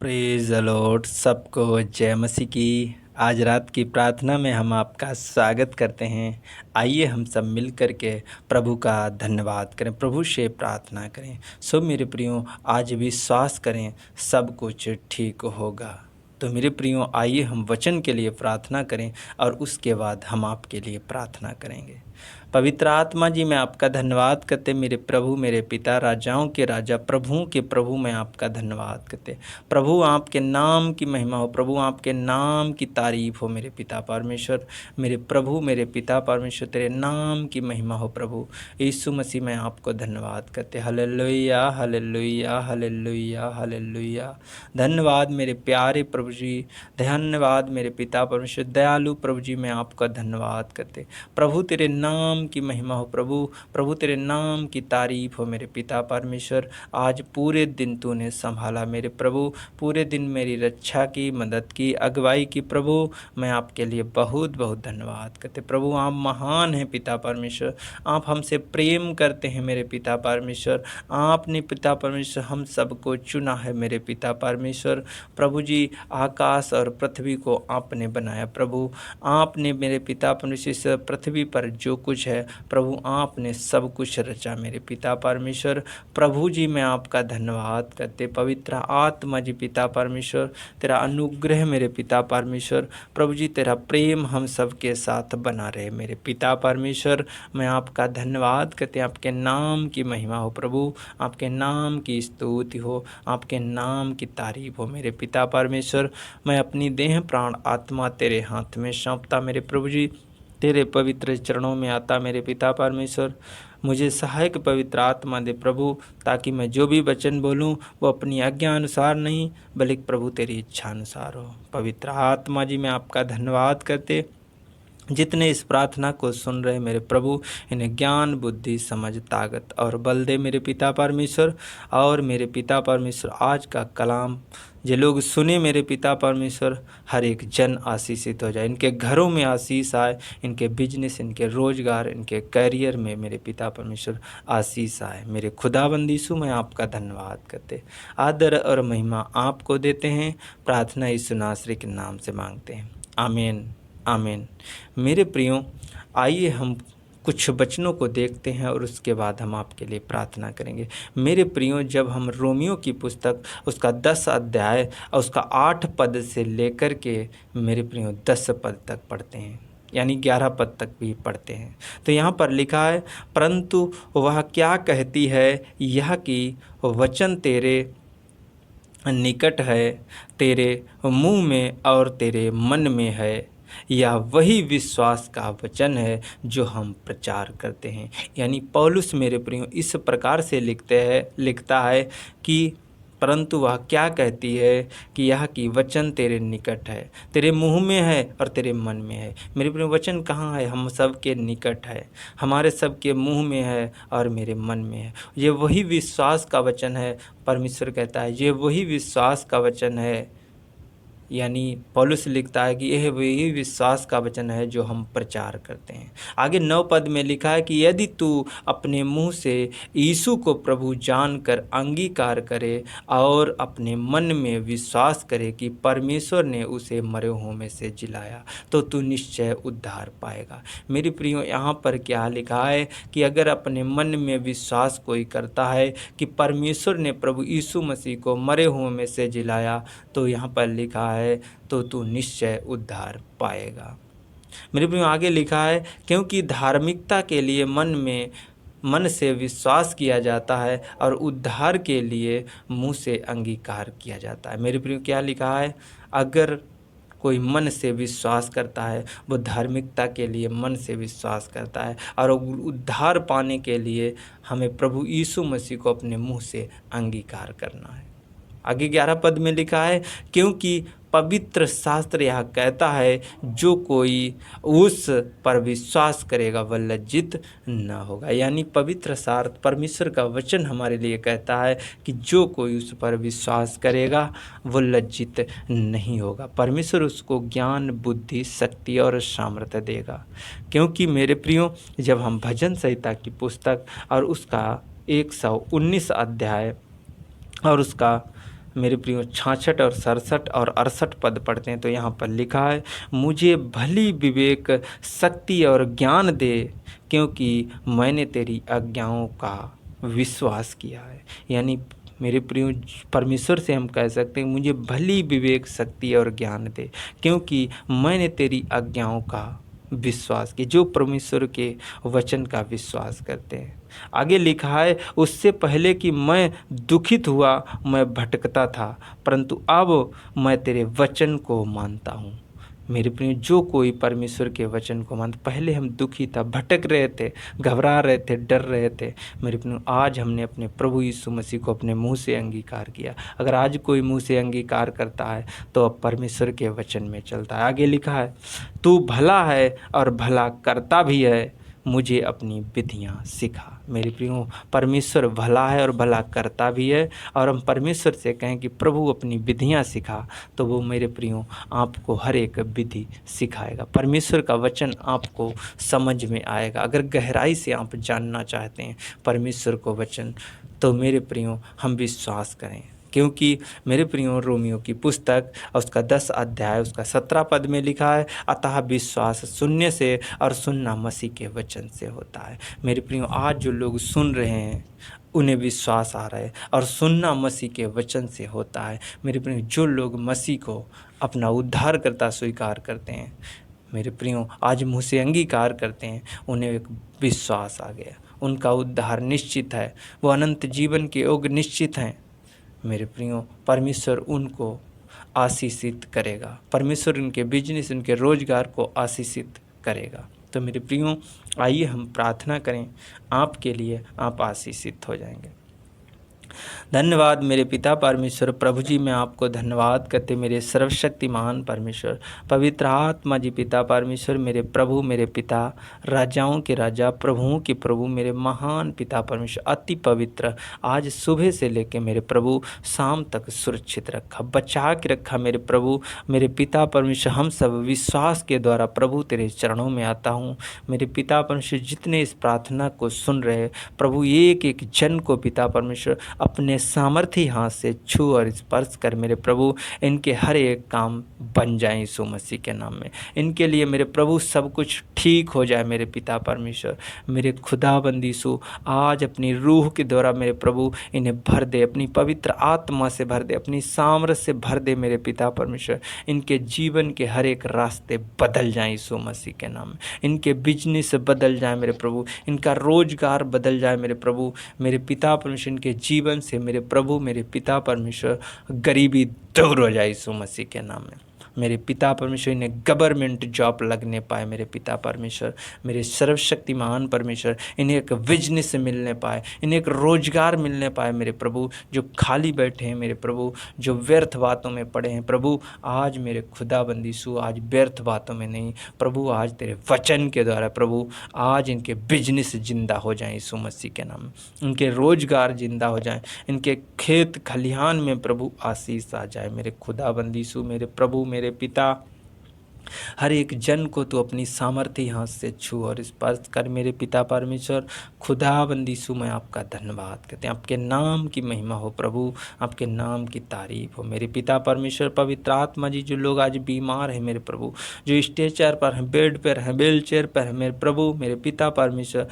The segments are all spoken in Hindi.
Praise the Lord. सबको जय मसीह की। आज रात की प्रार्थना में हम आपका स्वागत करते हैं। आइए हम सब मिल कर के प्रभु का धन्यवाद करें, प्रभु से प्रार्थना करें। सो मेरे प्रियो, आज विश्वास करें सब कुछ ठीक होगा। तो मेरे प्रियो, आइए हम वचन के लिए प्रार्थना करें और उसके बाद हम आपके लिए प्रार्थना करेंगे। पवित्र आत्मा जी, मैं आपका धन्यवाद करते मेरे प्रभु, मेरे पिता, राजाओं के राजा, प्रभुओं के प्रभु, मैं आपका धन्यवाद करते। प्रभु आपके नाम की महिमा हो, प्रभु आपके नाम की तारीफ हो मेरे पिता परमेश्वर। मेरे प्रभु, मेरे पिता परमेश्वर, तेरे नाम की महिमा हो प्रभु यीशु मसीह। मैं आपको धन्यवाद करते। Hallelujah hallelujah hallelujah hallelujah. धन्यवाद मेरे प्यारे प्रभु जी, धन्यवाद मेरे पिता परमेश्वर दयालु प्रभु जी। मैं आपका धन्यवाद करते प्रभु, तेरे नाम की महिमा हो प्रभु, प्रभु तेरे नाम की तारीफ हो मेरे पिता परमेश्वर। आज पूरे दिन तूने संभाला मेरे प्रभु, पूरे दिन मेरी रक्षा की, मदद की, अगुवाई की प्रभु। मैं आपके लिए बहुत बहुत धन्यवाद करते प्रभु। आप महान हैं पिता परमेश्वर, आप हमसे प्रेम करते हैं मेरे पिता परमेश्वर। आपने पिता परमेश्वर हम सबको चुना है मेरे पिता परमेश्वर। प्रभु जी, आकाश और पृथ्वी को आपने बनाया प्रभु। आपने मेरे पिता परमेश्वर पृथ्वी पर जो कुछ है प्रभु, आपने सब कुछ रचा मेरे पिता परमेश्वर। प्रभु जी, मैं आपका धन्यवाद करते। पवित्र आत्मा जी पिता परमेश्वर, तेरा अनुग्रह मेरे पिता परमेश्वर, प्रभु जी तेरा प्रेम हम सबके साथ बना रहे मेरे पिता परमेश्वर। मैं आपका धन्यवाद करते। आपके नाम की महिमा हो प्रभु, आपके नाम की स्तुति हो, आपके नाम की तारीफ हो मेरे पिता परमेश्वर। मैं अपनी देह प्राण आत्मा तेरे हाथ में सौंपता मेरे प्रभु जी, तेरे पवित्र चरणों में आता मेरे पिता परमेश्वर। मुझे सहायक पवित्र आत्मा दे प्रभु, ताकि मैं जो भी वचन बोलूं वो अपनी आज्ञा अनुसार नहीं बल्कि प्रभु तेरी इच्छा अनुसार हो। पवित्र आत्मा जी, मैं आपका धन्यवाद करते। जितने इस प्रार्थना को सुन रहे मेरे प्रभु, इन्हें ज्ञान, बुद्धि, समझ, ताकत और बल दे मेरे पिता परमेश्वर। और मेरे पिता परमेश्वर, आज का कलाम जो लोग सुने मेरे पिता परमेश्वर, हर एक जन आशीषित हो जाए, इनके घरों में आशीष आए, इनके बिजनेस, इनके रोजगार, इनके करियर में मेरे पिता परमेश्वर आशीष आए। मेरे खुदाबंद यीशु, मैं आपका धन्यवाद करते, आदर और महिमा आपको देते हैं। प्रार्थना यीशु नासरी के नाम से मांगते हैं, आमीन आमीन। मेरे प्रियो, आइए हम कुछ वचनों को देखते हैं और उसके बाद हम आपके लिए प्रार्थना करेंगे। मेरे प्रियो, जब हम रोमियो की पुस्तक उसका 10 अध्याय और उसका 8 पद से लेकर के मेरे प्रियो 10 पद तक पढ़ते हैं, यानी 11 पद तक भी पढ़ते हैं, तो यहाँ पर लिखा है, परंतु वह क्या कहती है, यह कि वचन तेरे निकट है, तेरे मुंह में और तेरे मन में है। यह वही विश्वास का वचन है जो हम प्रचार करते हैं। यानी पौलुस मेरे प्रियो इस प्रकार से लिखता है कि परंतु वह क्या कहती है कि यह कि वचन तेरे निकट है, तेरे मुंह में है और तेरे मन में है। मेरे प्रियो, वचन कहाँ है? हम सब के निकट है, हमारे सब के मुंह में है और मेरे मन में है। ये वही विश्वास का वचन है। परमेश्वर कहता है ये वही विश्वास का वचन है, यानी पौलुस लिखता है कि यह वही विश्वास का वचन है जो हम प्रचार करते हैं। आगे 9 पद में लिखा है कि यदि तू अपने मुंह से यीशु को प्रभु जानकर अंगीकार करे और अपने मन में विश्वास करे कि परमेश्वर ने उसे मरे हुओं में से जिलाया, तो तू निश्चय उद्धार पाएगा। मेरे प्रियो, यहाँ पर क्या लिखा है कि अगर अपने मन में विश्वास कोई करता है कि परमेश्वर ने प्रभु यीशु मसीह को मरे हुओं में से जिलाया, तो यहाँ पर लिखा है तो तू निश्चय उद्धार पाएगा। मेरे प्रियो, आगे लिखा है, क्योंकि धार्मिकता के लिए मन से विश्वास किया जाता है और उद्धार के लिए मुंह से अंगीकार किया जाता है। मेरे प्रियो, क्या लिखा है? अगर कोई मन से विश्वास करता है, वो धार्मिकता के लिए मन से विश्वास करता है, और उद्धार पाने के लिए हमें प्रभु यीशु मसीह को अपने मुंह से अंगीकार करना है। आगे 11 पद में लिखा है, क्योंकि पवित्र शास्त्र यह कहता है, जो कोई उस पर विश्वास करेगा वह लज्जित न होगा। यानी पवित्र शास्त्र, परमेश्वर का वचन हमारे लिए कहता है कि जो कोई उस पर विश्वास करेगा वो लज्जित नहीं होगा। परमेश्वर उसको ज्ञान, बुद्धि, शक्ति और सामर्थ्य देगा। क्योंकि मेरे प्रियो, जब हम भजन संहिता की पुस्तक और उसका 119 अध्याय और उसका मेरे प्रियो 66 और 67 और 68 पद पढ़ते हैं तो यहाँ पर लिखा है, मुझे भली विवेक, शक्ति और ज्ञान दे, क्योंकि मैंने तेरी आज्ञाओं का विश्वास किया है। यानी मेरे प्रियो परमेश्वर से हम कह सकते हैं, मुझे भली विवेक, शक्ति और ज्ञान दे, क्योंकि मैंने तेरी आज्ञाओं का विश्वास किया। जो परमेश्वर के वचन का विश्वास करते हैं। आगे लिखा है, उससे पहले कि मैं दुखित हुआ, मैं भटकता था, परंतु अब मैं तेरे वचन को मानता हूँ। मेरे प्रिय, जो कोई परमेश्वर के वचन को मानता, पहले हम दुखी था, भटक रहे थे, घबरा रहे थे, डर रहे थे। मेरे प्रिय, आज हमने अपने प्रभु यीशु मसीह को अपने मुंह से अंगीकार किया। अगर आज कोई मुंह से अंगीकार करता है तो अब परमेश्वर के वचन में चलता है। आगे लिखा है, तू भला है और भला करता भी है, मुझे अपनी विधियाँ सिखा। मेरे प्रियो, परमेश्वर भला है और भला करता भी है। और हम परमेश्वर से कहें कि प्रभु अपनी विधियाँ सिखा, तो वो मेरे प्रियो आपको हर एक विधि सिखाएगा। परमेश्वर का वचन आपको समझ में आएगा। अगर गहराई से आप जानना चाहते हैं परमेश्वर को वचन, तो मेरे प्रियो हम विश्वास करें, क्योंकि मेरे प्रियो रोमियो की पुस्तक और उसका 10 अध्याय उसका 17 पद में लिखा है, अतः विश्वास सुनने से और सुनना मसीह के वचन से होता है। मेरे प्रियो, आज जो लोग सुन रहे हैं उन्हें विश्वास आ रहा है, और सुनना मसीह के वचन से होता है। मेरे प्रियो, जो लोग मसीह को अपना उद्धारकर्ता स्वीकार करते हैं, मेरे प्रियो आज मुँह से अंगीकार करते हैं, उन्हें एक विश्वास आ गया, उनका उद्धार निश्चित है, वो अनंत जीवन के योग निश्चित हैं। मेरे प्रियो, परमेश्वर उनको आशीषित करेगा, परमेश्वर उनके बिजनेस, उनके रोजगार को आशीषित करेगा। तो मेरे प्रियो, आइए हम प्रार्थना करें आपके लिए, आप आशीषित हो जाएंगे। धन्यवाद मेरे पिता परमेश्वर। प्रभु जी, मैं आपको धन्यवाद करते मेरे सर्वशक्तिमान परमेश्वर, पवित्र आत्मा जी पिता परमेश्वर, मेरे प्रभु, मेरे पिता, राजाओं के राजा, प्रभुओं के प्रभु, मेरे महान पिता परमेश्वर, अति पवित्र, आज सुबह से लेकर मेरे प्रभु शाम तक सुरक्षित रखा, बचा के रखा मेरे प्रभु, मेरे पिता परमेश्वर। हम सब विश्वास के द्वारा प्रभु तेरे चरणों में आता हूँ मेरे पिता परमेश्वर। जितने इस प्रार्थना को सुन रहे प्रभु, एक एक जन को पिता परमेश्वर अपने सामर्थी हाथ से छू और स्पर्श कर मेरे प्रभु, इनके हर एक काम बन जाए यीशु मसीह के नाम में। इनके लिए मेरे प्रभु सब कुछ ठीक हो जाए मेरे पिता परमेश्वर। मेरे खुदाबंदी यीशु, आज अपनी रूह के द्वारा मेरे प्रभु इन्हें भर दे, अपनी पवित्र आत्मा से भर दे, अपनी सामर्थ से भर दे मेरे पिता परमेश्वर। इनके जीवन के हर एक रास्ते बदल जाए यीशु मसीह के नाम में। इनके बिजनेस बदल जाए मेरे प्रभु, इनका रोजगार बदल जाए मेरे प्रभु, मेरे पिता परमेश्वर। इनके जीवन से मेरे प्रभु, मेरे पिता परमेश्वर, गरीबी दूर हो जाए यीशु मसीह के नाम में। मेरे पिता परमेश्वर, इन्हें गवर्नमेंट जॉब लगने पाए मेरे पिता परमेश्वर, मेरे सर्वशक्तिमान परमेश्वर। इन्हें एक बिजनेस मिलने पाए, इन्हें एक रोजगार मिलने पाए मेरे प्रभु। जो खाली बैठे हैं मेरे प्रभु, जो व्यर्थ बातों में पड़े हैं प्रभु, आज मेरे खुदाबंदी सु, आज व्यर्थ बातों में नहीं प्रभु, आज तेरे वचन के द्वारा प्रभु, आज इनके बिजनेस जिंदा हो जाएं यीशु मसीह के नाम में। इनके रोजगार जिंदा हो जाएं, इनके खेत खलिहान में प्रभु आशीष आ जाए मेरे खुदाबंदी सु, मेरे प्रभु, मेरे पिता। हर एक जन को तो अपनी सामर्थ्य हाथ से छू और स्पर्श कर मेरे पिता परमेश्वर। खुदाबंदी सु, मैं आपका धन्यवाद करते हैं। आपके नाम की महिमा हो प्रभु, आपके नाम की तारीफ हो मेरे पिता परमेश्वर। पवित्र आत्मा जी, जो लोग आज बीमार हैं मेरे प्रभु, जो स्ट्रेचर पर हैं, बेड पर हैं, व्हील चेयर पर हैं मेरे प्रभु, मेरे पिता परमेश्वर,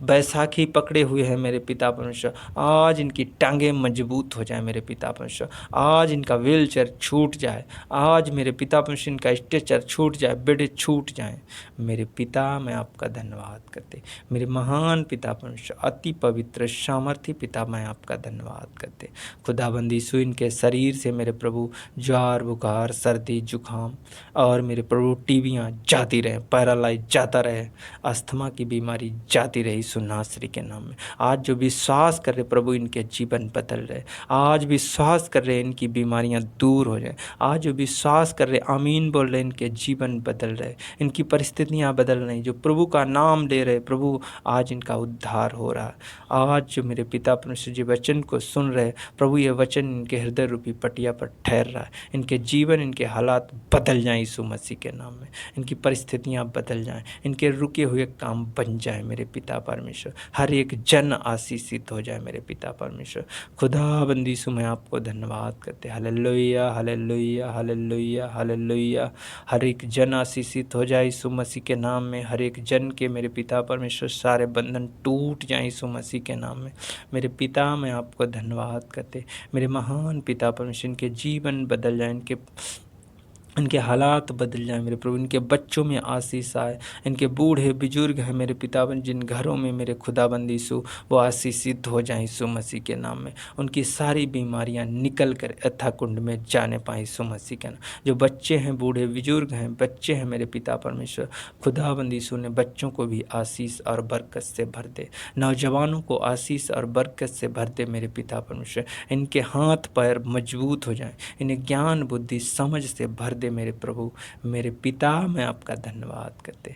बैसाखी पकड़े हुए हैं मेरे पिता परमेश्वर, आज इनकी टांगें मजबूत हो जाए मेरे पिता परमेश्वर। आज इनका व्हील चेयर छूट जाए, आज मेरे पिता परमेश्वर इनका स्ट्रेचर छूट जाए, बेड छूट जाए मेरे पिता। मैं आपका धन्यवाद करते मेरे महान पिता परमेश्वर, अति पवित्र सामर्थी पिता, मैं आपका धन्यवाद करते। खुदाबंदी सु, इनके शरीर से मेरे प्रभु ज्वार, बुखार, सर्दी, जुकाम और मेरे प्रभु टीबियाँ जाती रहे, पैरालाइज जाता रहे, अस्थमा की बीमारी जाती रही सुनासरी के नाम में। आज जो विश्वास कर रहे प्रभु, इनके जीवन बदल रहे। आज विश्वास कर रहे इनकी बीमारियां दूर हो जाए। आज जो विश्वास कर रहे आमीन बोल रहे, इनके जीवन बदल रहे, इनकी परिस्थितियां बदल रही। जो प्रभु का नाम ले रहे प्रभु, आज इनका उद्धार हो रहा है। आज जो मेरे पिता परमेश्वर जी वचन को सुन रहे प्रभु, ये वचन इनके हृदय रूपी पटिया पर ठहर रहा है। इनके जीवन, इनके हालात बदल जाएं यीशु मसीह के नाम में। इनकी परिस्थितियां बदल जाएं, इनके रुके हुए काम बन जाए मेरे पिता परमेश्वर। परमेश्वर, हर एक जन आशीषित हो जाए मेरे पिता परमेश्वर। खुदावंद यीशु मैं आपको धन्यवाद करते, हालेलुया हालेलुया हालेलुया हालेलुया। हर एक जन आशीषित हो जाए यीशु मसीह के नाम में, हर एक जन के मेरे पिता परमेश्वर सारे बंधन टूट जाए यीशु मसीह के नाम में। मेरे पिता मैं आपको धन्यवाद करते, मेरे महान पिता परमेश्वर, इनके जीवन बदल जाए, इनके हालात बदल जाए मेरे प्रभु, इनके बच्चों में आशीष आए, इनके बूढ़े बुजुर्ग हैं मेरे पितावन जिन घरों में मेरे खुदाबंद यीशु वो आशीषित हो जाएं यीशु मसीह के नाम में। उनकी सारी बीमारियां निकल कर अथाह कुंड में जाने पाएं यीशु मसीह के नाम। जो बच्चे हैं, बूढ़े बुजुर्ग हैं, बच्चे हैं मेरे पिता परमेश्वर, खुदाबंद यीशु ने बच्चों को भी आशीष और बरकत से भर दे, नौजवानों को आशीष और बरकत से भर दे मेरे पिता परमेश्वर। इनके हाथ पैर मजबूत हो जाएं, इन्हें ज्ञान बुद्धि समझ से भर दे मेरे प्रभु। मेरे पिता मैं आपका धन्यवाद करते,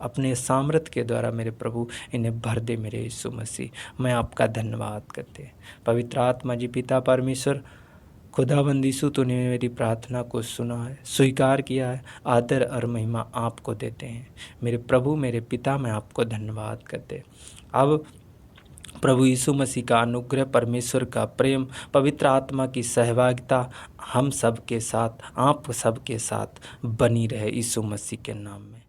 अपने सामर्थ्य के द्वारा मेरे प्रभु इन्हें भर दे मेरे यीशु मसीह। मैं आपका धन्यवाद करते। पवित्र आत्मा जी पिता परमेश्वर, खुदावंद यीशु तूने मेरी प्रार्थना को सुना है, स्वीकार किया है, आदर और महिमा आपको देते हैं मेरे प्रभु। मेरे पिता मैं आपको धन्यवाद करते। अब प्रभु यीशु मसीह का अनुग्रह, परमेश्वर का प्रेम, पवित्र आत्मा की सहभागिता हम सब के साथ, आप सब के साथ बनी रहे यीशु मसीह के नाम में।